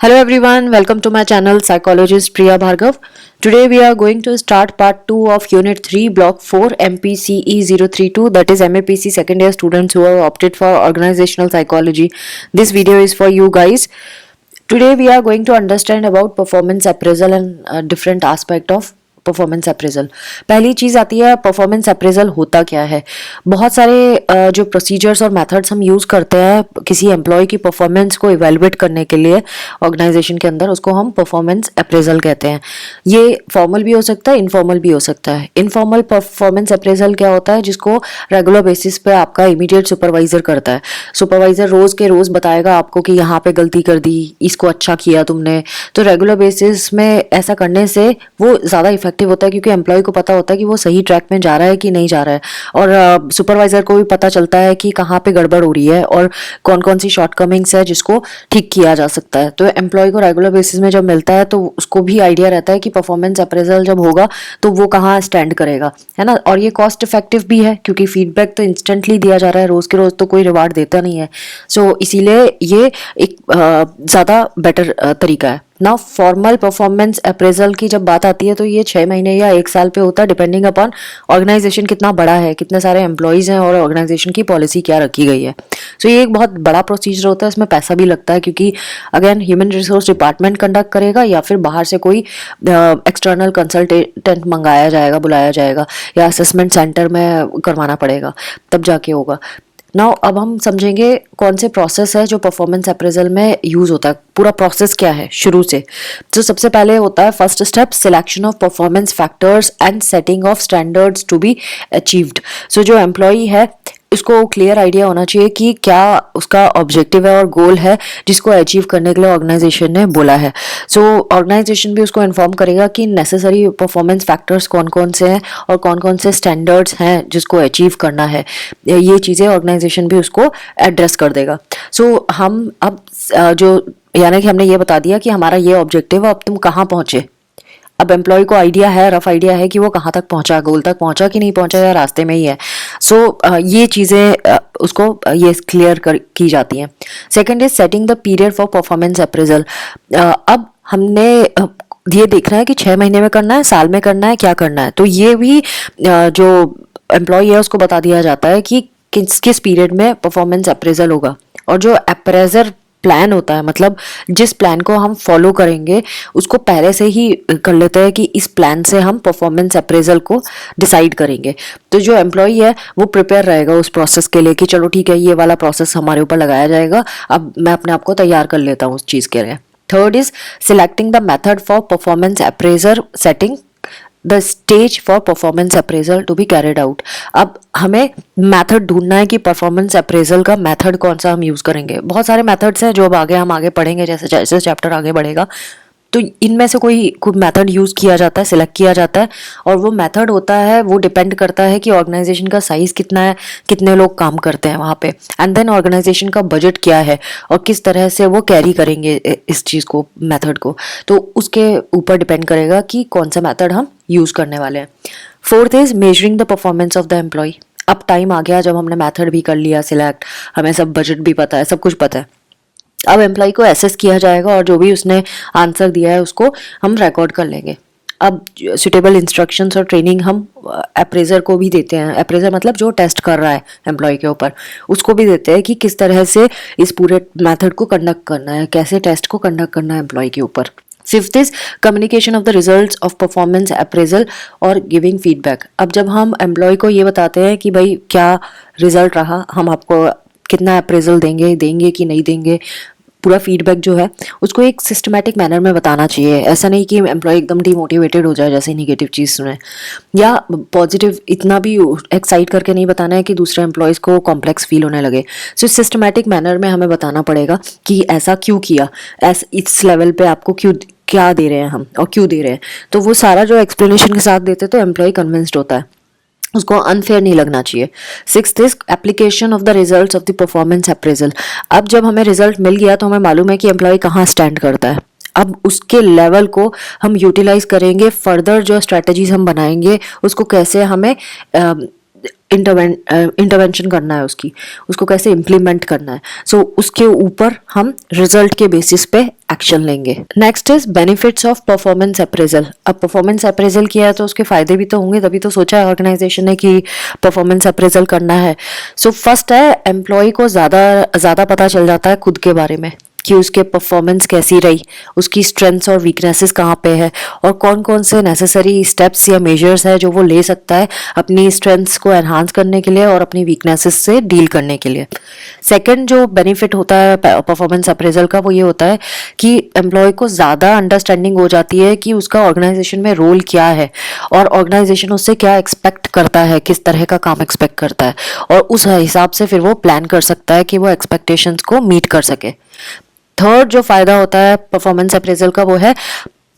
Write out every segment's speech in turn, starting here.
Hello everyone, welcome to my channel Psychologist Priya Bhargav. Today we are going to start part 2 of Unit 3 Block 4 MPCE 032, that is MAPC second year students who have opted for organizational psychology. This video is for you guys. Today we are going to understand about performance appraisal and different aspect of performance appraisal. पहली चीज़ आती है performance appraisal होता क्या है। बहुत सारे जो procedures और मेथड्स हम यूज़ करते हैं किसी एम्प्लॉय की परफॉर्मेंस को इवेलुएट करने के लिए ऑर्गेनाइजेशन के अंदर, उसको हम परफॉर्मेंस अप्रेजल कहते हैं। ये फॉर्मल भी हो सकता है, इनफॉर्मल भी हो सकता है। इनफॉर्मल परफॉर्मेंस अप्रेजल क्या होता है, जिसको रेगुलर बेसिस पे आपका इमीडिएट सुपरवाइजर करता है। सुपरवाइजर रोज़ के रोज़ बताएगा आपको कि यहाँ पे गलती कर दी, इसको अच्छा किया तुमने। तो रेगुलर बेसिस में ऐसा करने से वो ज़्यादा इफेक्टिव होता है, क्योंकि एम्प्लॉय को पता होता है कि वो सही ट्रैक में जा रहा है कि नहीं जा रहा है, और सुपरवाइजर को भी पता चलता है कि कहाँ पे गड़बड़ हो रही है और कौन कौन सी शॉर्टकमिंग्स है जिसको ठीक किया जा सकता है। तो एम्प्लॉय को रेगुलर बेसिस में जब मिलता है तो उसको भी आइडिया रहता है कि परफॉर्मेंस अप्रेजल जब होगा तो वो कहाँ स्टैंड करेगा, है ना। और ये कॉस्ट इफेक्टिव भी है, क्योंकि फीडबैक तो इंस्टेंटली दिया जा रहा है, रोज के रोज तो कोई रिवार्ड देता नहीं है। सो इसीलिए ये एक ज़्यादा बेटर तरीका है ना। फॉर्मल परफॉर्मेंस अप्रेजल की जब बात आती है तो ये 6 महीने या 1 साल पे होता है, डिपेंडिंग अपॉन ऑर्गेनाइजेशन कितना बड़ा है, कितने सारे एम्प्लॉयज़ हैं और ऑर्गेनाइजेशन की पॉलिसी क्या रखी गई है। सो ये एक बहुत बड़ा प्रोसीजर होता है, इसमें पैसा भी लगता है, क्योंकि again human resource department conduct करेगा या फिर बाहर से कोई एक्सटर्नल कंसल्टेंट मंगाया जाएगा, बुलाया जाएगा, या असेसमेंट सेंटर में करवाना पड़ेगा, तब जाके होगा। नाउ अब हम समझेंगे कौन से प्रोसेस है जो परफॉर्मेंस अप्रेजल में यूज होता है। पूरा प्रोसेस क्या है शुरू से। तो सबसे पहले होता है first step, selection of performance factors and setting of standards to be achieved. So जो एम्प्लॉई है उसको क्लियर आइडिया होना चाहिए कि क्या उसका ऑब्जेक्टिव है और गोल है जिसको अचीव करने के लिए ऑर्गेनाइजेशन ने बोला है। सो ऑर्गेनाइजेशन भी उसको इन्फॉर्म करेगा कि नेसेसरी परफॉर्मेंस फैक्टर्स कौन कौन से हैं और कौन कौन से स्टैंडर्ड्स हैं जिसको अचीव करना है। ये चीज़ें ऑर्गेनाइजेशन भी उसको एड्रेस कर देगा। सो हम अब जो यानी कि हमने ये बता दिया कि हमारा ये ऑब्जेक्टिव है, अब तुम कहाँ पहुँचे। अब एम्प्लॉय को आइडिया है, रफ आइडिया है कि वो कहाँ तक पहुंचा, गोल तक पहुंचा कि नहीं पहुंचा, या रास्ते में ही है। सो ये चीज़ें उसको ये क्लियर की जाती हैं। Second is setting the period for performance appraisal. अब हमने ये देखना है कि 6 महीने में करना है, साल में करना है, क्या करना है। तो ये भी जो एम्प्लॉय है उसको बता दिया जाता है कि किस किस पीरियड में परफॉर्मेंस अप्रेजल होगा। और जो अप्रेजर प्लान होता है, मतलब जिस प्लान को हम फॉलो करेंगे उसको पहले से ही कर लेते हैं कि इस प्लान से हम परफॉर्मेंस अप्रेजल को डिसाइड करेंगे। तो जो एम्प्लॉई है वो प्रिपेयर रहेगा उस प्रोसेस के लिए कि चलो ठीक है, ये वाला प्रोसेस हमारे ऊपर लगाया जाएगा, अब मैं अपने आप को तैयार कर लेता हूँ उस चीज़ के लिए। Third is selecting the method for performance appraiser setting the stage for performance appraisal to be carried out. अब हमें मेथड ढूंढना है कि परफॉर्मेंस अप्रेजल का मेथड कौन सा हम यूज़ करेंगे। बहुत सारे मेथड्स हैं जो अब हम आगे पढ़ेंगे, जैसे जैसे चैप्टर आगे बढ़ेगा तो इनमें से कोई मेथड यूज़ किया जाता है, सिलेक्ट किया जाता है, और वो मेथड होता है, वो डिपेंड करता है कि ऑर्गेनाइजेशन का साइज़ कितना है, कितने लोग काम करते हैं वहाँ पे, एंड देन ऑर्गेनाइजेशन का बजट क्या है और किस तरह से वो कैरी करेंगे इस चीज़ को, मेथड को। तो उसके ऊपर डिपेंड करेगा कि कौन सा मेथड हम यूज़ करने वाले हैं। Fourth is measuring the performance of the employee. अब टाइम आ गया जब हमने मेथड भी कर लिया सिलेक्ट, हमें सब बजट भी पता है, सब कुछ पता है। अब एम्प्लॉय को एसेस किया जाएगा और जो भी उसने आंसर दिया है उसको हम रिकॉर्ड कर लेंगे। अब सुटेबल इंस्ट्रक्शंस और ट्रेनिंग हम अप्रेजर को भी देते हैं। अप्रेजर मतलब जो टेस्ट कर रहा है एम्प्लॉय के ऊपर, उसको भी देते हैं कि किस तरह से इस पूरे मेथड को कंडक्ट करना है, कैसे टेस्ट को कंडक्ट करना है एम्प्लॉय के ऊपर। Fifth is communication of the results of performance appraisal और गिविंग फीडबैक। अब जब हम एम्प्लॉय को ये बताते हैं कि भाई क्या रिजल्ट रहा, हम आपको कितना अप्रेजल देंगे कि नहीं देंगे, पूरा फीडबैक जो है उसको एक सिस्टमैटिक मैनर में बताना चाहिए। ऐसा नहीं कि एम्प्लॉय एकदम डिमोटिवेटेड हो जाए जैसे नेगेटिव चीज़ सुने, या पॉजिटिव इतना भी एक्साइट करके नहीं बताना है कि दूसरे एम्प्लॉयज़ को कॉम्प्लेक्स फील होने लगे। सो सिस्टमैटिक मैनर में हमें बताना पड़ेगा कि ऐसा क्यों किया, इस लेवल पे आपको क्यों, क्या दे रहे हैं हम और क्यों दे रहे हैं। तो वो सारा जो एक्सप्लेनेशन के साथ देते तो एम्प्लॉय कन्विंस्ड होता है, उसको अनफेयर नहीं लगना चाहिए। Sixth is application of the results of the performance appraisal. अब जब हमें रिजल्ट मिल गया तो हमें मालूम है कि एम्प्लॉय कहाँ स्टैंड करता है। अब उसके लेवल को हम यूटिलाइज करेंगे, फर्दर जो स्ट्रेटजीज हम बनाएंगे उसको कैसे हमें इंटरवेंशन करना है उसको कैसे इम्प्लीमेंट करना है। सो उसके ऊपर हम रिजल्ट के बेसिस पे एक्शन लेंगे। Next is benefits of performance appraisal. अब परफॉर्मेंस अप्रेजल किया है तो उसके फायदे भी तो होंगे, तभी तो सोचा है ऑर्गेनाइजेशन ने कि परफॉर्मेंस अप्रेजल करना है। सो फर्स्ट है, एम्प्लॉय को ज़्यादा पता चल जाता है खुद के बारे में कि उसके परफॉर्मेंस कैसी रही, उसकी स्ट्रेंथ्स और वीकनेसेस कहाँ पे है, और कौन कौन से नेसेसरी स्टेप्स या मेजर्स है जो वो ले सकता है अपनी स्ट्रेंथ्स को एनहांस करने के लिए और अपनी वीकनेसेस से डील करने के लिए। सेकंड जो बेनिफिट होता है परफॉर्मेंस अप्रेजल का, वो ये होता है कि एम्प्लॉय को ज़्यादा अंडरस्टैंडिंग हो जाती है कि उसका ऑर्गेनाइजेशन में रोल क्या है और ऑर्गेनाइजेशन उससे क्या एक्सपेक्ट करता है, किस तरह का काम एक्सपेक्ट करता है, और उस हिसाब से फिर वो प्लान कर सकता है कि वो एक्सपेक्टेशंस को मीट कर सके। थर्ड जो फायदा होता है परफॉर्मेंस अप्रेजल का, वो है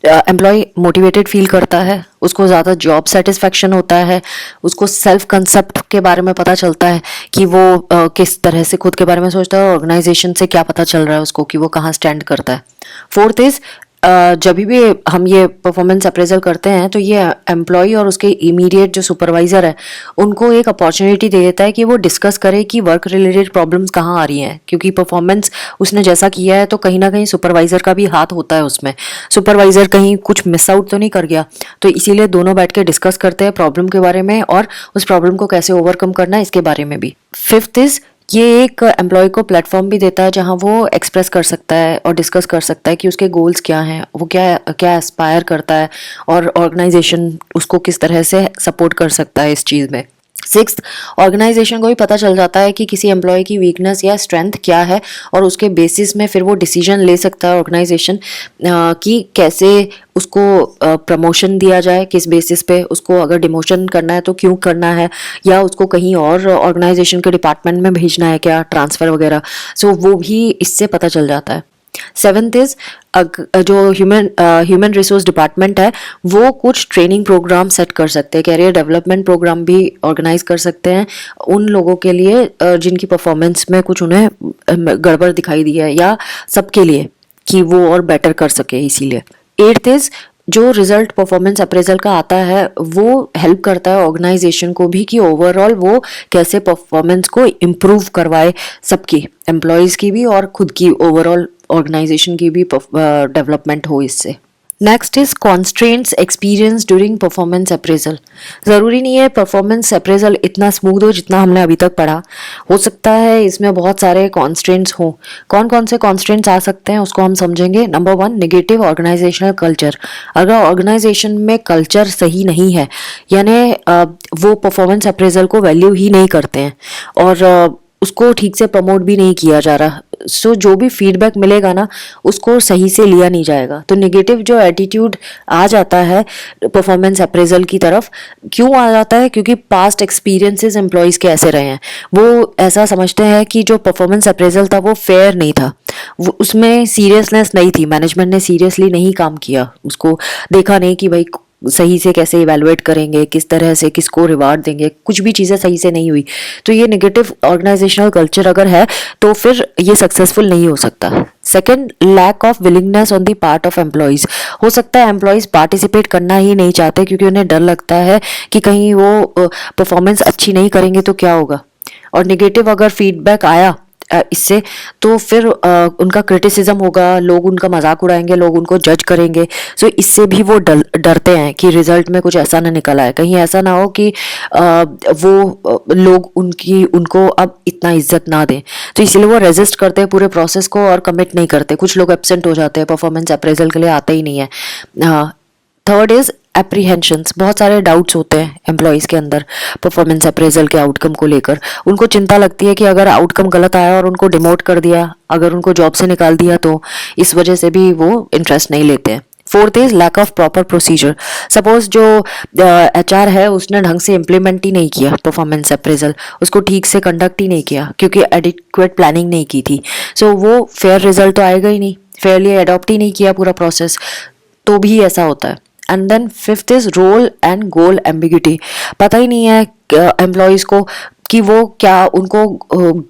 एम्प्लॉय मोटिवेटेड फील करता है, उसको ज़्यादा जॉब सेटिस्फेक्शन होता है, उसको सेल्फ कंसेप्ट के बारे में पता चलता है कि वो किस तरह से खुद के बारे में सोचता है, ऑर्गेनाइजेशन से क्या पता चल रहा है उसको कि वो कहाँ स्टैंड करता है। फोर्थ इज जब भी हम ये परफॉर्मेंस अप्रेजल करते हैं तो ये एम्प्लॉय और उसके इमीडिएट जो सुपरवाइजर है उनको एक अपॉर्चुनिटी दे देता है कि वो डिस्कस करे कि वर्क रिलेटेड प्रॉब्लम्स कहाँ आ रही हैं, क्योंकि परफॉर्मेंस उसने जैसा किया है तो कहीं ना कहीं सुपरवाइजर का भी हाथ होता है उसमें, सुपरवाइजर कहीं कुछ मिस आउट तो नहीं कर गया। तो इसीलिए दोनों बैठ के डिस्कस करते हैं प्रॉब्लम के बारे में और उस प्रॉब्लम को कैसे ओवरकम करना है इसके बारे में भी। फिफ्थ इज ये एक एम्प्लॉय को प्लेटफॉर्म भी देता है जहां वो एक्सप्रेस कर सकता है और डिस्कस कर सकता है कि उसके गोल्स क्या हैं, वो क्या क्या एस्पायर करता है और ऑर्गेनाइजेशन उसको किस तरह से सपोर्ट कर सकता है इस चीज़ में। सिक्स्थ, ऑर्गेनाइजेशन को भी पता चल जाता है कि किसी एम्प्लॉय की वीकनेस या स्ट्रेंथ क्या है और उसके बेसिस में फिर वो डिसीजन ले सकता है ऑर्गेनाइजेशन कि कैसे उसको प्रमोशन दिया जाए, किस बेसिस पे उसको अगर डिमोशन करना है तो क्यों करना है, या उसको कहीं और ऑर्गेनाइजेशन के डिपार्टमेंट में भेजना है क्या, ट्रांसफ़र वगैरह। सो वो भी इससे पता चल जाता है। सेवेंथ इज जो ह्यूमन रिसोर्स डिपार्टमेंट है वो कुछ ट्रेनिंग प्रोग्राम सेट कर सकते हैं, कैरियर डेवलपमेंट प्रोग्राम भी ऑर्गेनाइज कर सकते हैं उन लोगों के लिए जिनकी परफॉर्मेंस में कुछ उन्हें गड़बड़ दिखाई दी है, या सबके लिए कि वो और बेटर कर सके इसीलिए। एट्थ इज जो रिजल्ट परफॉर्मेंस अप्रेजल का आता है वो हेल्प करता है ऑर्गेनाइजेशन को भी कि ओवरऑल वो कैसे परफॉर्मेंस को इम्प्रूव करवाए, सबकी एम्प्लॉयज़ की भी और खुद की ओवरऑल ऑर्गेनाइजेशन की भी डेवलपमेंट हो इससे। Next is constraints experience during performance appraisal. ज़रूरी नहीं है परफॉर्मेंस अप्रेजल इतना स्मूथ हो जितना हमने अभी तक पढ़ा, हो सकता है इसमें बहुत सारे कॉन्स्ट्रेंट्स हों। कौन कौन से कॉन्स्ट्रेंट्स आ सकते हैं उसको हम समझेंगे। Number one, negative organisational culture. अगर ऑर्गेनाइजेशन में कल्चर सही नहीं है, यानी वो परफॉर्मेंस अप्रेजल को वैल्यू ही नहीं करते हैं और उसको ठीक से प्रमोट भी नहीं किया जा रहा, सो जो भी फीडबैक मिलेगा ना उसको सही से लिया नहीं जाएगा। तो नेगेटिव जो एटीट्यूड आ जाता है परफॉर्मेंस अप्रेजल की तरफ, क्यों आ जाता है? क्योंकि पास्ट एक्सपीरियंसेस एम्प्लॉयज़ के ऐसे रहे हैं, वो ऐसा समझते हैं कि जो परफॉर्मेंस अप्रेजल था वो फेयर नहीं था, वो उसमें सीरियसनेस नहीं थी, मैनेजमेंट ने सीरियसली नहीं काम किया, उसको देखा नहीं कि भाई सही से कैसे इवेलुएट करेंगे, किस तरह से किसको रिवार्ड देंगे, कुछ भी चीज़ें सही से नहीं हुई। तो ये नेगेटिव ऑर्गेनाइजेशनल कल्चर अगर है तो फिर ये सक्सेसफुल नहीं हो सकता। Second, lack of willingness on the part of employees. हो सकता है एम्प्लॉयज़ पार्टिसिपेट करना ही नहीं चाहते क्योंकि उन्हें डर लगता है कि कहीं वो परफॉर्मेंस अच्छी नहीं करेंगे तो क्या होगा, और नेगेटिव अगर फीडबैक आया इससे तो फिर उनका क्रिटिसिज्म होगा, लोग उनका मजाक उड़ाएंगे, लोग उनको जज करेंगे। सो इससे भी वो डरते हैं कि रिजल्ट में कुछ ऐसा ना निकल आए, कहीं ऐसा ना हो कि वो लोग उनको अब इतना इज्जत ना दें। तो इसीलिए वो रेजिस्ट करते हैं पूरे प्रोसेस को और कमिट नहीं करते। कुछ लोग एब्सेंट हो जाते हैं, परफॉर्मेंस अप्रेजल के लिए आते ही नहीं है। Third is apprehensions. बहुत सारे डाउट्स होते हैं एम्प्लॉयज़ के अंदर परफॉर्मेंस अप्रेजल के आउटकम को लेकर। उनको चिंता लगती है कि अगर आउटकम गलत आया और उनको डिमोट कर दिया, अगर उनको जॉब से निकाल दिया, तो इस वजह से भी वो इंटरेस्ट नहीं लेते हैं। Fourth is lack of proper procedure. Suppose जो HR है उसने ढंग से इम्प्लीमेंट ही नहीं किया परफॉर्मेंस अप्रेजल, उसको ठीक से कंडक्ट ही नहीं किया क्योंकि एडिक्वेट प्लानिंग नहीं की थी। सो वो फेयर रिजल्ट तो आएगा ही नहीं, फेयरली अडॉप्ट ही नहीं किया पूरा प्रोसेस, तो भी ऐसा होता है। And then fifth is role and goal ambiguity. पता ही नहीं है एम्प्लॉयज़ को कि वो क्या, उनको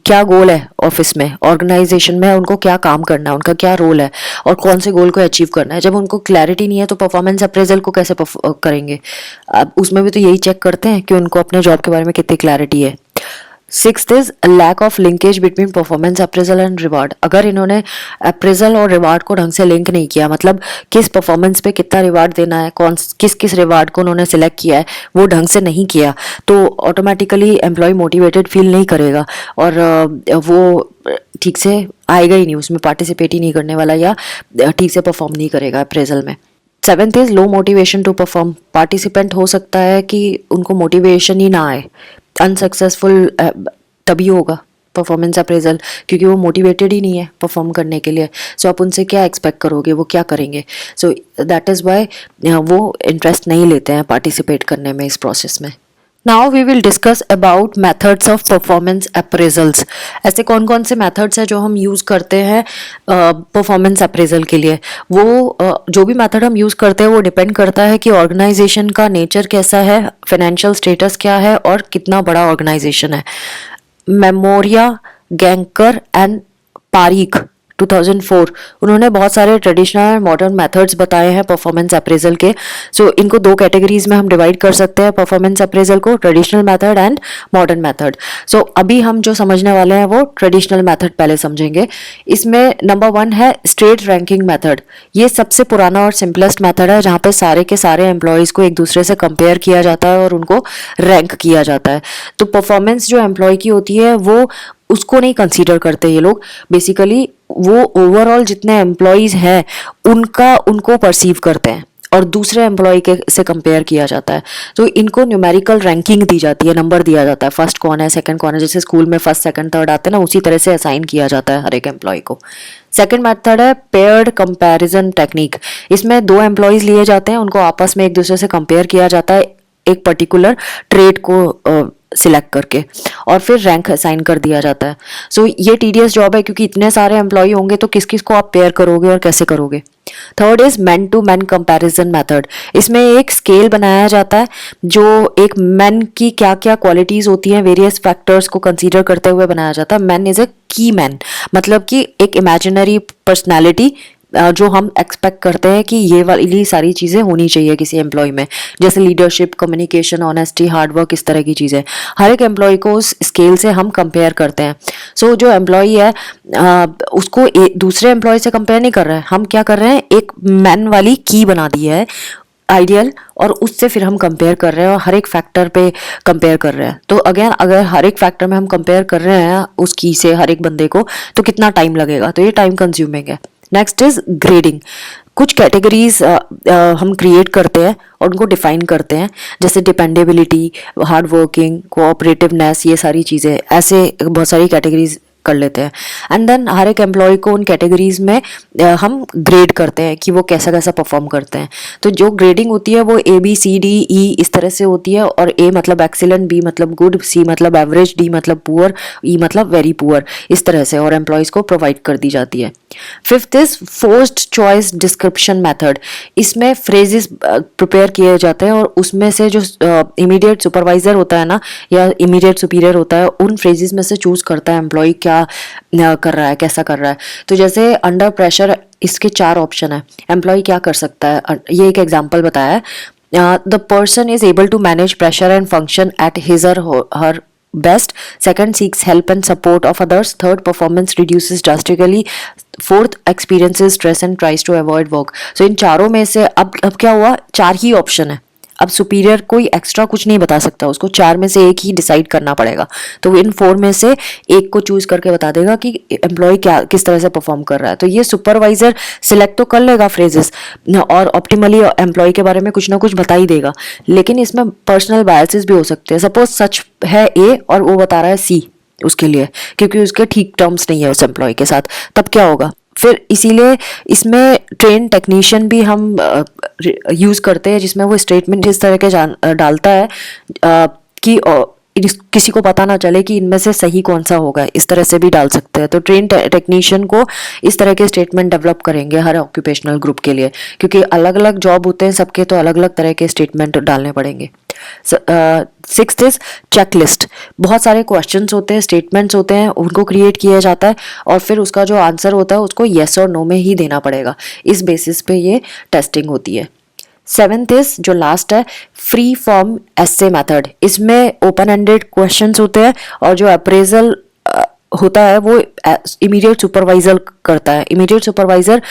क्या गोल है ऑफिस में, ऑर्गेनाइजेशन में उनको क्या काम करना है, उनका क्या रोल है और कौन से गोल को अचीव करना है। जब उनको क्लैरिटी नहीं है तो परफॉर्मेंस अप्रेजल को कैसे करेंगे। अब उसमें भी तो यही चेक करते हैं कि उनको अपने जॉब के बारे में कितनी क्लैरिटी है। Sixth is lack of linkage between performance appraisal and reward. अगर इन्होंने अप्रेजल और रिवार्ड को ढंग से लिंक नहीं किया, मतलब किस परफॉर्मेंस पे कितना रिवार्ड देना है, कौन किस किस रिवार्ड को उन्होंने सिलेक्ट किया है, वो ढंग से नहीं किया, तो ऑटोमेटिकली एम्प्लॉय मोटिवेटेड फील नहीं करेगा और वो ठीक से आएगा ही नहीं, उसमें पार्टिसिपेट ही नहीं करने वाला या ठीक से परफॉर्म नहीं करेगा अप्रेजल में। Seventh is low motivation to perform. Participant हो सकता है कि उनको मोटिवेशन ही ना आए, अनसक्सेसफुल तभी होगा परफॉर्मेंस अप्रेजल, क्योंकि वो मोटिवेटेड ही नहीं है परफॉर्म करने के लिए। सो आप उनसे क्या एक्सपेक्ट करोगे, वो क्या करेंगे। सो दैट इज़ वाई वो इंटरेस्ट नहीं लेते हैं पार्टिसिपेट करने में इस प्रोसेस में। Now we will discuss about methods of performance appraisals. ऐसे कौन कौन से मेथड्स हैं जो हम यूज़ करते हैं परफॉर्मेंस अप्रेजल के लिए। वो जो भी मेथड हम यूज़ करते हैं वो डिपेंड करता है कि ऑर्गेनाइजेशन का नेचर कैसा है, फाइनेंशियल स्टेटस क्या है और कितना बड़ा ऑर्गेनाइजेशन है। मेमोरिया, गैंकर एंड पारीख 2004 उन्होंने बहुत सारे ट्रेडिशनल और मॉडर्न मेथड्स बताए हैं परफॉर्मेंस अप्रेजल के। सो इनको दो कैटेगरीज में हम डिवाइड कर सकते हैं परफॉर्मेंस अप्रेजल को, traditional method and modern method. So अभी हम जो समझने वाले हैं वो ट्रेडिशनल मेथड पहले समझेंगे। इसमें नंबर 1 है स्ट्रेट रैंकिंग मेथड। ये सबसे पुराना और सिंपलेस्ट मेथड है जहाँ पे सारे के सारे एम्प्लॉयज़ को एक दूसरे से कंपेयर किया जाता है और उनको रैंक किया जाता है। तो परफॉर्मेंस जो एम्प्लॉय की होती है वो उसको नहीं कंसीडर करते ये लोग, बेसिकली वो ओवरऑल जितने एम्प्लॉयज़ हैं उनको परसीव करते हैं और दूसरे एम्प्लॉय के से कंपेयर किया जाता है। तो इनको न्यूमेरिकल रैंकिंग दी जाती है, नंबर दिया जाता है, फर्स्ट कौन है, सेकंड कौन है, जैसे स्कूल में फर्स्ट सेकंड थर्ड आते हैं ना, उसी तरह से असाइन किया जाता है हर एक एम्प्लॉय को। सेकंड मेथड है पेयर्ड कंपैरिजन टेक्निक। इसमें दो एम्प्लॉयज़ लिए जाते हैं, उनको आपस में एक दूसरे से कंपेयर किया जाता है एक पर्टिकुलर ट्रेड को सिलेक्ट करके और फिर रैंक असाइन कर दिया जाता है। सो ये टीडियस जॉब है क्योंकि इतने सारे एम्प्लॉय होंगे तो किस किस को आप पेयर करोगे और कैसे करोगे। Third is man to man comparison method. इसमें एक स्केल बनाया जाता है जो एक मैन की क्या क्या क्वालिटीज होती हैं, वेरियस फैक्टर्स को कंसीडर करते हुए बनाया जाता है। मैन इज ए की मैन, मतलब कि एक इमेजिनरी पर्सनैलिटी जो हम एक्सपेक्ट करते हैं कि ये वाली सारी चीज़ें होनी चाहिए किसी एम्प्लॉय में, जैसे लीडरशिप, कम्युनिकेशन, ऑनेस्टी, हार्डवर्क, इस तरह की चीज़ें। हर एक एम्प्लॉय को उस स्केल से हम कंपेयर करते हैं। सो जो एम्प्लॉय है उसको दूसरे एम्प्लॉय से कंपेयर नहीं कर रहे हैं, हम क्या कर रहे हैं, एक मैन वाली की बना दी है आइडियल और उससे फिर हम कंपेयर कर रहे हैं और हर एक फैक्टर पे कंपेयर कर रहे हैं। तो अगेन अगर हर एक फैक्टर में हम कंपेयर कर रहे हैं उस की से हर एक बंदे को, तो कितना टाइम लगेगा, तो ये टाइम कंज्यूमिंग है। Next is grading. कुछ कैटेगरीज हम क्रिएट करते हैं और उनको डिफाइन करते हैं, जैसे डिपेंडेबिलिटी, हार्ड वर्किंग, कोऑपरेटिवनेस, ये सारी चीज़ें, ऐसे बहुत सारी कैटेगरीज कर लेते हैं। एंड देन हर एक एम्प्लॉय को उन कैटेगरीज में हम ग्रेड करते हैं कि वो कैसा कैसा परफॉर्म करते हैं। तो जो ग्रेडिंग होती है वो ABCDE इस तरह से होती है, और A मतलब एक्सीलेंट, B मतलब गुड, C मतलब एवरेज, D मतलब पुअर, E मतलब वेरी पुअर, इस तरह से और एम्प्लॉयज़ को प्रोवाइड कर दी जाती है। Fifth is forced choice description method. इसमें फ्रेजेस प्रिपेयर किए जाते हैं और उसमें से जो इमीडिएट सुपरवाइजर होता है ना या इमीडिएट सुपीरियर होता है, उन फ्रेजेस में से चूज करता है एम्प्लॉय क्या कर रहा है, कैसा कर रहा है। तो जैसे अंडर प्रेशर, इसके 4 ऑप्शन है, एम्प्लॉय क्या कर सकता है। ये एक एग्जाम्पल बताया है, the person is able to manage pressure and function at his और her best. Second, seeks help and support of others. Third, performance reduces drastically. Fourth, experiences stress and tries to avoid work. So इन चारों में से अब क्या हुआ, 4 ही option है। अब superior कोई एक्स्ट्रा कुछ नहीं बता सकता, उसको 4 में से एक ही डिसाइड करना पड़ेगा। तो इन 4 में से एक को चूज करके बता देगा कि एम्प्लॉय क्या किस तरह से परफॉर्म कर रहा है। तो ये सुपरवाइजर सिलेक्ट तो कर लेगा फ्रेजेस और ऑप्टिमली एम्प्लॉय के बारे में कुछ ना कुछ बता ही देगा, लेकिन इसमें पर्सनल बायसेस भी हो सकते हैं। सपोज सच है A और वो बता रहा है C उसके लिए, क्योंकि उसके ठीक टर्म्स नहीं है उस एम्प्लॉय के साथ, तब क्या होगा फिर। इसीलिए इसमें ट्रेन टेक्नीशियन भी हम यूज़ करते हैं, जिसमें वो स्टेटमेंट इस तरह के डालता है कि किसी को पता ना चले कि इनमें से सही कौन सा होगा, इस तरह से भी डाल सकते हैं। तो ट्रेन टेक्नीशियन को इस तरह के स्टेटमेंट डेवलप करेंगे हर ऑक्यूपेशनल ग्रुप के लिए, क्योंकि अलग अलग जॉब होते हैं सबके, तो अलग अलग तरह के स्टेटमेंट डालने पड़ेंगे। Sixth is checklist. बहुत सारे क्वेश्चंस होते हैं, स्टेटमेंट्स होते हैं, उनको क्रिएट किया जाता है और फिर उसका जो आंसर होता है उसको येस और नो में ही देना पड़ेगा। इस बेसिस पे ये टेस्टिंग होती है। सेवेंथ इज जो लास्ट है, फ्री फॉर्म एसे मेथड। इसमें ओपन एंडेड क्वेश्चंस होते हैं और जो अप्रेजल होता है वो इमीडिएट सुपरवाइजर करता है। इमीडिएट सुपरवाइजर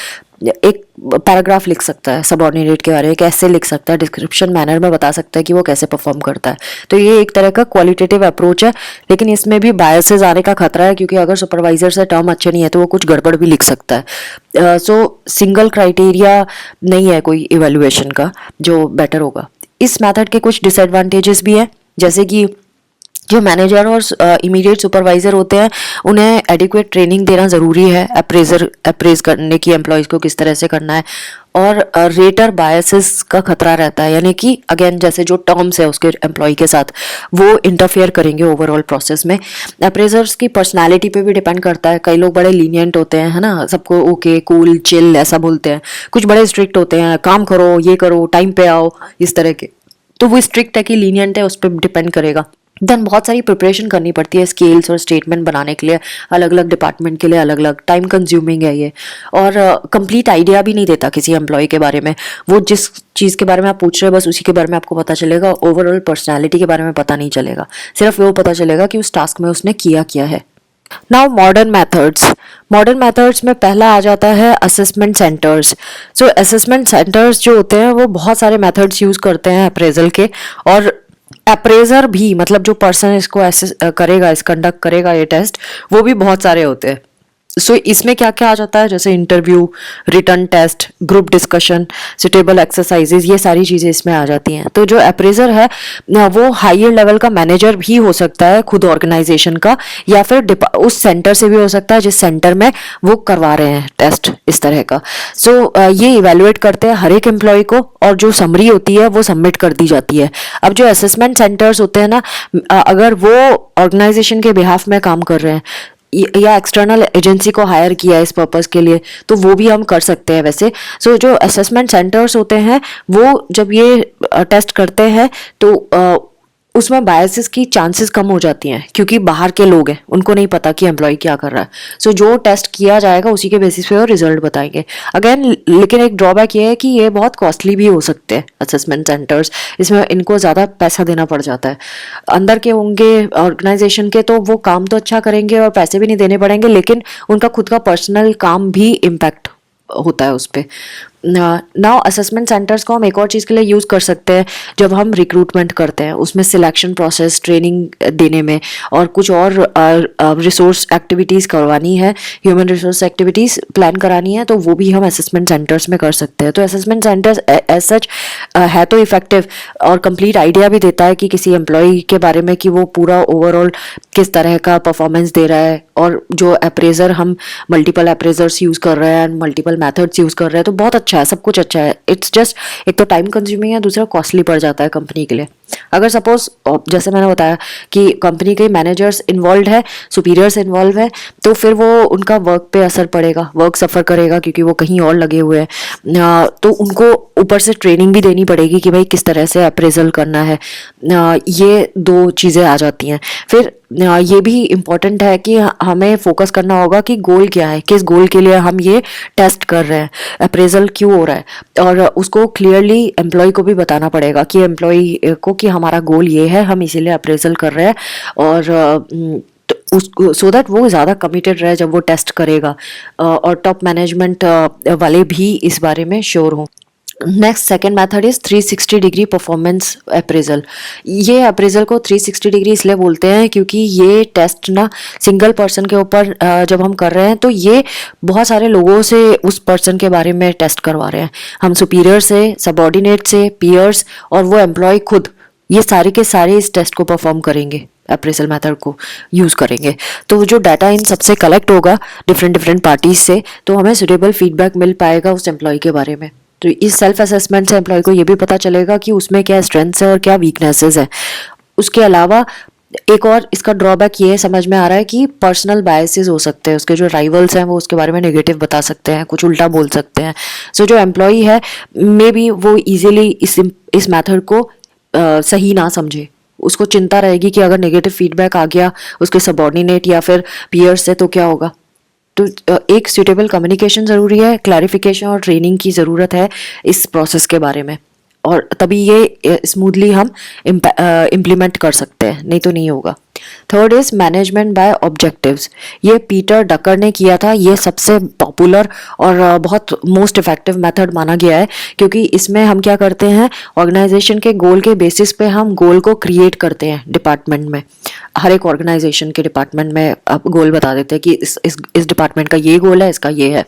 एक पैराग्राफ लिख सकता है सबऑर्डिनेट के बारे में, कैसे लिख सकता है, डिस्क्रिप्शन मैनर में बता सकता है कि वो कैसे परफॉर्म करता है। तो ये एक तरह का क्वालिटेटिव अप्रोच है, लेकिन इसमें भी बायसेस आने का खतरा है, क्योंकि अगर सुपरवाइजर से टर्म अच्छे नहीं है तो वो कुछ गड़बड़ भी लिख सकता है। सो सिंगल क्राइटेरिया नहीं है कोई इवेल्युएशन का जो बेटर होगा। इस मेथड के कुछ डिसएडवांटेजेस भी हैं, जैसे कि जो मैनेजर और इमीडिएट सुपरवाइजर होते हैं उन्हें एडिक्वेट ट्रेनिंग देना ज़रूरी है अप्रेज करने की, एम्प्लॉयज़ को किस तरह से करना है। और रेटर बायसेस का खतरा रहता है, यानी कि अगेन जैसे जो टर्म्स है उसके एम्प्लॉय के साथ वो इंटरफेयर करेंगे ओवरऑल प्रोसेस में। अप्रेजर्स की पर्सनालिटी पे भी डिपेंड करता है। कई लोग बड़े लीनियंट होते हैं, है ना, सबको ओके कूल चिल ऐसा बोलते हैं। कुछ बड़े स्ट्रिक्ट होते हैं, काम करो, ये करो, टाइम पे आओ, इस तरह के। तो वो स्ट्रिक्ट है कि लीनियंट है, उस पर डिपेंड करेगा। देन बहुत सारी प्रिपरेशन करनी पड़ती है स्केल्स और स्टेटमेंट बनाने के लिए, अलग अलग डिपार्टमेंट के लिए अलग अलग, टाइम कंज्यूमिंग है ये, और कंप्लीट आइडिया भी नहीं देता किसी एम्प्लॉय के बारे में। वो जिस चीज़ के बारे में आप पूछ रहे हो बस उसी के बारे में आपको पता चलेगा, ओवरऑल पर्सनैलिटी के बारे में पता नहीं चलेगा। सिर्फ वो पता चलेगा कि उस टास्क में उसने किया है। Now modern methods. Modern methods में पहला आ जाता है असेसमेंट सेंटर्स। सो असेसमेंट सेंटर्स जो होते हैं वो बहुत सारे मेथड्स यूज़ करते हैं अप्रेजल के, और अप्रेजर भी, मतलब जो पर्सन इसको करेगा, इस कंडक्ट करेगा ये टेस्ट, वो भी बहुत सारे होते हैं। सो इसमें क्या क्या आ जाता है, जैसे interview, written test, group discussion, suitable exercises, ये सारी चीज़ें इसमें आ जाती हैं। तो जो अप्रेजर है वो हायर लेवल का मैनेजर भी हो सकता है खुद ऑर्गेनाइजेशन का, या फिर उस सेंटर से भी हो सकता है जिस सेंटर में वो करवा रहे हैं टेस्ट, इस तरह का। सो ये इवेलुएट करते हैं हर एक एम्प्लॉय को, और जो समरी होती है वो सबमिट कर दी जाती है। अब जो असेसमेंट सेंटर्स होते हैं ना, अगर वो ऑर्गेनाइजेशन के बिहाफ में काम कर रहे हैं या एक्सटर्नल एजेंसी को हायर किया है इस पर्पस के लिए, तो वो भी हम कर सकते हैं वैसे। सो जो असेसमेंट सेंटर्स होते हैं वो जब ये टेस्ट करते हैं तो उसमें बायसेस की चांसेस कम हो जाती हैं, क्योंकि बाहर के लोग हैं, उनको नहीं पता कि एम्प्लॉय क्या कर रहा है। सो जो टेस्ट किया जाएगा उसी के बेसिस पे वो रिजल्ट बताएंगे। अगेन लेकिन एक ड्रॉबैक ये है कि ये बहुत कॉस्टली भी हो सकते हैं असेसमेंट सेंटर्स, इसमें इनको ज़्यादा पैसा देना पड़ जाता है। अंदर के होंगे ऑर्गेनाइजेशन के तो वो काम तो अच्छा करेंगे और पैसे भी नहीं देने पड़ेंगे, लेकिन उनका खुद का पर्सनल काम भी इम्पैक्ट होता है उस पर। नाउ असेसमेंट सेंटर्स को हम एक और चीज़ के लिए यूज़ कर सकते हैं जब हम रिक्रूटमेंट करते हैं, उसमें सिलेक्शन प्रोसेस, ट्रेनिंग देने में, और कुछ और रिसोर्स एक्टिविटीज़ करवानी है, ह्यूमन रिसोर्स एक्टिविटीज़ प्लान करानी है, तो वो भी हम असेसमेंट सेंटर्स में कर सकते हैं। तो असेसमेंट सेंटर्स एज सच है तो इफेक्टिव और कंप्लीट आइडिया भी देता है कि किसी एम्प्लॉय के बारे में कि वो पूरा ओवरऑल किस तरह का परफॉर्मेंस दे रहा है। और जो अप्रेजर, हम मल्टीपल अप्रेजर्स यूज़ कर रहे हैं, मल्टीपल मेथड्स यूज़ कर रहे हैं, तो बहुत अच्छा है, सब कुछ अच्छा है। इट्स जस्ट एक तो टाइम कंज्यूमिंग है, दूसरा कॉस्टली पड़ जाता है कंपनी के लिए। अगर सपोज जैसे मैंने बताया कि कंपनी के मैनेजर्स इन्वॉल्व है, सुपीरियर्स इन्वॉल्व है, तो फिर वो उनका वर्क पे असर पड़ेगा, वर्क सफ़र करेगा, क्योंकि वो कहीं और लगे हुए हैं। तो उनको ऊपर से ट्रेनिंग भी देनी पड़ेगी कि भाई किस तरह से अप्रेजल करना है। ये दो चीज़ें आ जाती हैं। फिर ये भी इम्पॉर्टेंट है कि हमें फोकस करना होगा कि गोल क्या है, किस गोल के लिए हम ये टेस्ट कर रहे हैं, अप्रेजल क्यों हो रहा है, और उसको क्लियरली एम्प्लॉय को भी बताना पड़ेगा कि एम्प्लॉय को कि हमारा गोल ये है, हम इसीलिए अप्रेजल कर रहे हैं, और उसको सो दैट वो ज़्यादा कमिटेड रहे जब वो टेस्ट करेगा, और टॉप मैनेजमेंट वाले भी इस बारे में श्योर हों। Next second method is 360 degree performance appraisal. ये अप्रेजल को 360 डिग्री इसलिए बोलते हैं क्योंकि ये टेस्ट ना सिंगल पर्सन के ऊपर जब हम कर रहे हैं तो ये बहुत सारे लोगों से उस पर्सन के बारे में टेस्ट करवा रहे हैं। हम सुपीरियर से, सबऑर्डिनेट से, पीयर्स और वो एम्प्लॉय खुद, ये सारे के सारे इस टेस्ट को परफॉर्म करेंगे, अप्रेजल मेथड को यूज़ करेंगे। तो जो डाटा इन सबसे कलेक्ट होगा डिफरेंट पार्टीज से, तो हमें सुटेबल फीडबैक मिल पाएगा उस एम्प्लॉय के बारे में। तो इस सेल्फ असेसमेंट से एम्प्लॉय को ये भी पता चलेगा कि उसमें क्या स्ट्रेंथ्स है और क्या वीकनेसेस है। उसके अलावा एक और इसका ड्रॉबैक ये समझ में आ रहा है कि पर्सनल बायसेस हो सकते हैं, उसके जो राइवल्स हैं वो उसके बारे में नेगेटिव बता सकते हैं, कुछ उल्टा बोल सकते हैं। सो जो एम्प्लॉई है मे बी वो इजीली इस मेथड को सही ना समझे, उसको चिंता रहेगी कि अगर नेगेटिव फीडबैक आ गया उसके सबॉर्डिनेट या फिर पीयर्स से तो क्या होगा। तो एक सूटेबल कम्युनिकेशन ज़रूरी है, क्लैरिफिकेशन और ट्रेनिंग की ज़रूरत है इस प्रोसेस के बारे में, और तभी ये स्मूथली हम इम्प्लीमेंट कर सकते हैं, नहीं तो नहीं होगा। Third is management by objectives. ये पीटर डकर ने किया था, ये सबसे पॉपुलर और बहुत मोस्ट इफेक्टिव मेथड माना गया है, क्योंकि इसमें हम क्या करते हैं, ऑर्गेनाइजेशन के गोल के बेसिस पे हम गोल को क्रिएट करते हैं डिपार्टमेंट में। हर एक ऑर्गेनाइजेशन के डिपार्टमेंट में आप गोल बता देते हैं कि इस डिपार्टमेंट का ये गोल है, इसका ये है।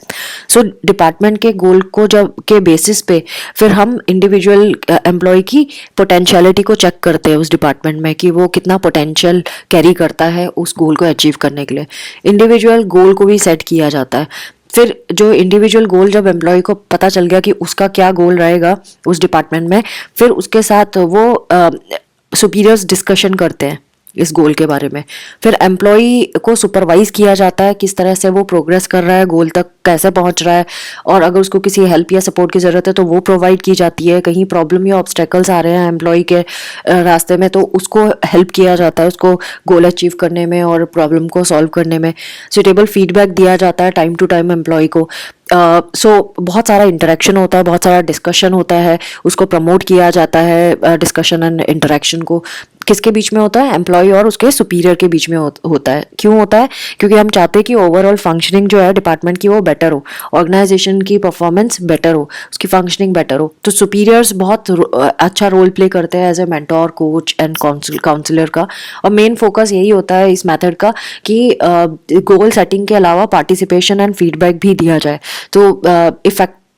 सो डिपार्टमेंट के गोल को जब के बेसिस पे फिर हम इंडिविजुअल एम्प्लॉय की पोटेंशियलिटी को चेक करते हैं उस डिपार्टमेंट में कि वो कितना पोटेंशियल कैरी करता है उस गोल को अचीव करने के लिए। इंडिविजुअल गोल को भी सेट किया जाता है। फिर जो इंडिविजुअल गोल जब एम्प्लॉय को पता चल गया कि उसका क्या गोल रहेगा उस डिपार्टमेंट में, फिर उसके साथ वो सुपीरियर्स डिस्कशन करते हैं इस गोल के बारे में। फिर एम्प्लॉय को सुपरवाइज किया जाता है किस तरह से वो प्रोग्रेस कर रहा है, गोल तक कैसे पहुंच रहा है, और अगर उसको किसी हेल्प या सपोर्ट की ज़रूरत है तो वो प्रोवाइड की जाती है। कहीं प्रॉब्लम या ऑब्स्टेकल्स आ रहे हैं एम्प्लॉय के रास्ते में तो उसको हेल्प किया जाता है, उसको गोल अचीव करने में और प्रॉब्लम को सॉल्व करने में। सुटेबल फीडबैक दिया जाता है टाइम टू टाइम एम्प्लॉय को। सो बहुत सारा इंटरेक्शन होता है, बहुत सारा डिस्कशन होता है, उसको प्रमोट किया जाता है डिस्कशन एंड इंटरेक्शन को। किसके बीच में होता है, एम्प्लॉय और उसके सुपीरियर के बीच में होता है। क्यों होता है, क्योंकि हम चाहते हैं कि ओवरऑल फंक्शनिंग जो है डिपार्टमेंट की वो बेटर हो, ऑर्गेनाइजेशन की परफॉर्मेंस बेटर हो, उसकी फंक्शनिंग बेटर हो। तो सुपीरियर्स बहुत अच्छा रोल प्ले करते हैं as a mentor, coach and counsellor का। और मेन फोकस यही होता है इस मेथड का कि गोल सेटिंग के अलावा पार्टिसिपेशन एंड फीडबैक भी दिया जाए। तो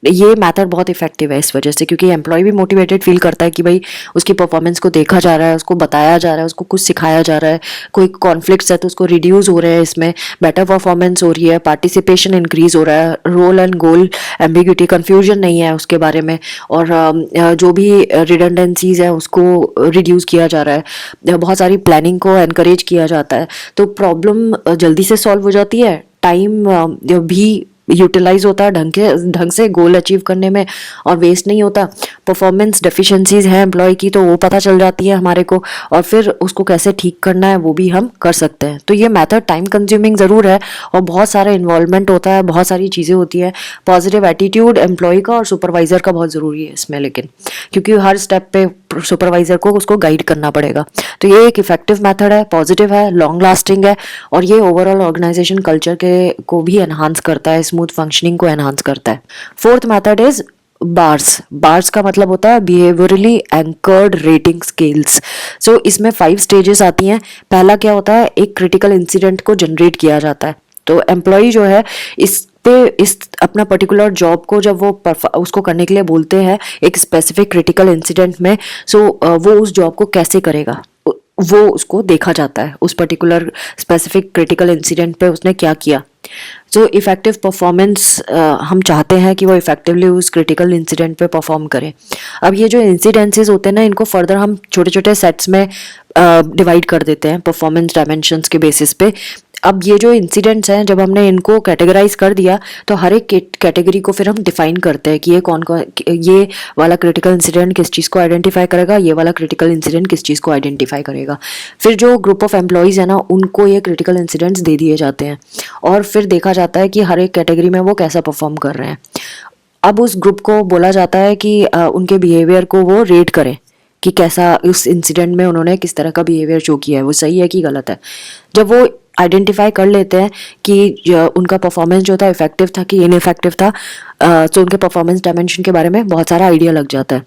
ये मेथड बहुत इफेक्टिव है इस वजह से, क्योंकि एम्प्लॉय भी मोटिवेटेड फील करता है कि भाई उसकी परफॉर्मेंस को देखा जा रहा है, उसको बताया जा रहा है, उसको कुछ सिखाया जा रहा है, कोई कॉन्फ्लिक्ट्स है तो उसको रिड्यूस हो रहे हैं, इसमें बेटर परफॉर्मेंस हो रही है, पार्टिसिपेशन इंक्रीज हो रहा है, role and goal ambiguity confusion नहीं है उसके बारे में, और जो भी रिडंडेंसीज है उसको रिड्यूस किया जा रहा है, बहुत सारी प्लानिंग को एनकरेज किया जाता है। तो प्रॉब्लम जल्दी से सॉल्व हो जाती है, टाइम भी यूटिलाइज होता है ढंग से गोल अचीव करने में, और वेस्ट नहीं होता। परफॉर्मेंस डेफिशिएंसीज हैं एम्प्लॉय की तो वो पता चल जाती है हमारे को, और फिर उसको कैसे ठीक करना है वो भी हम कर सकते हैं। तो ये मेथड टाइम कंज्यूमिंग ज़रूर है और बहुत सारा इन्वॉल्वमेंट होता है, बहुत सारी चीज़ें होती हैं। पॉजिटिव एटीट्यूड एम्प्लॉय का और सुपरवाइजर का बहुत ज़रूरी है इसमें, लेकिन क्योंकि हर स्टेप पे सुपरवाइजर को उसको गाइड करना पड़ेगा। तो ये एक इफेक्टिव मेथड है, पॉजिटिव है, लॉन्ग लास्टिंग है, और ये ओवरऑल ऑर्गेनाइजेशन कल्चर के को भी एनहांस करता है, स्मूथ फंक्शनिंग को एनहांस करता है। फोर्थ मेथड इज बार्स का मतलब होता है बिहेवियरली एंकर्ड रेटिंग स्केल्स। सो इसमें 5 स्टेजेस आती हैं। पहला क्या होता है, एक क्रिटिकल इंसिडेंट को जनरेट किया जाता है। तो एम्प्लॉय जो है इस अपना पर्टिकुलर जॉब को जब वो उसको करने के लिए बोलते हैं एक स्पेसिफिक क्रिटिकल इंसिडेंट में, सो वो उस जॉब को कैसे करेगा वो उसको देखा जाता है, उस पर्टिकुलर स्पेसिफिक क्रिटिकल इंसिडेंट पे उसने क्या किया। सो इफेक्टिव परफॉर्मेंस हम चाहते हैं कि वो इफेक्टिवली उस क्रिटिकल इंसिडेंट पे परफॉर्म करें। अब ये जो इंसिडेंसेस होते हैं ना, इनको फर्दर हम छोटे छोटे सेट्स में डिवाइड कर देते हैं परफॉर्मेंस डायमेंशंस के बेसिस पे। अब ये जो इंसिडेंट्स हैं, जब हमने इनको कैटेगराइज कर दिया तो हर एक कैटेगरी को फिर हम डिफाइन करते हैं कि ये वाला क्रिटिकल इंसिडेंट किस चीज़ को आइडेंटिफाई करेगा, ये वाला क्रिटिकल इंसिडेंट किस चीज़ को आइडेंटिफाई करेगा। फिर जो ग्रुप ऑफ एम्प्लॉयज़ है ना, उनको ये क्रिटिकल इंसिडेंट्स दे दिए जाते हैं और फिर देखा जाता है कि हर एक कैटेगरी में वो कैसा परफॉर्म कर रहे हैं। अब उस ग्रुप को बोला जाता है कि उनके बिहेवियर को वो रेट करें कि कैसा उस इंसिडेंट में उन्होंने किस तरह का बिहेवियर शो किया है, वो सही है कि गलत है। जब वो आइडेंटिफाई कर लेते हैं कि उनका परफॉर्मेंस जो था इफेक्टिव था कि इनइफेक्टिव था, तो उनके परफॉर्मेंस डायमेंशन के बारे में बहुत सारा आइडिया लग जाता है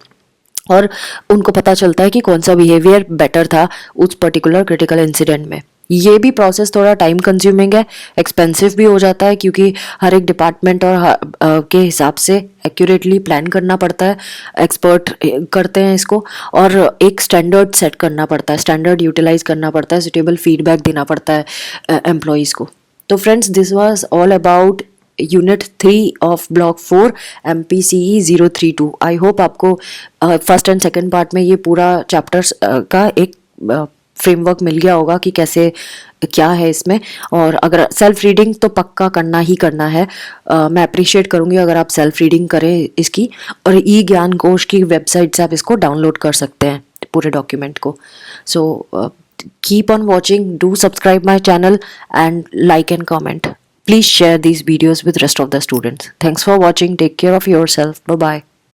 और उनको पता चलता है कि कौन सा बिहेवियर बेटर था उस पर्टिकुलर क्रिटिकल इंसिडेंट में। ये भी प्रोसेस थोड़ा टाइम कंज्यूमिंग है, एक्सपेंसिव भी हो जाता है, क्योंकि हर एक डिपार्टमेंट और के हिसाब से एक्यूरेटली प्लान करना पड़ता है, एक्सपर्ट करते हैं इसको, और एक स्टैंडर्ड सेट करना पड़ता है, स्टैंडर्ड यूटिलाइज करना पड़ता है, सुटेबल फीडबैक देना पड़ता है एम्प्लॉयज़ को। तो friends, this was all about unit 3 of block 4 MPCE 032। I hope आपको फर्स्ट एंड सेकेंड पार्ट में ये पूरा चैप्टर्स का एक फ्रेमवर्क मिल गया होगा कि कैसे क्या है इसमें। और अगर सेल्फ रीडिंग तो पक्का करना ही करना है। मैं अप्रिशिएट करूँगी अगर आप सेल्फ रीडिंग करें इसकी। और ई ज्ञान कोश की वेबसाइट से आप इसको डाउनलोड कर सकते हैं पूरे डॉक्यूमेंट को। सो keep on watching, do subscribe my channel and like and comment. Please share these videos with rest of the students. Thanks for watching. Take care of yourself. Bye bye.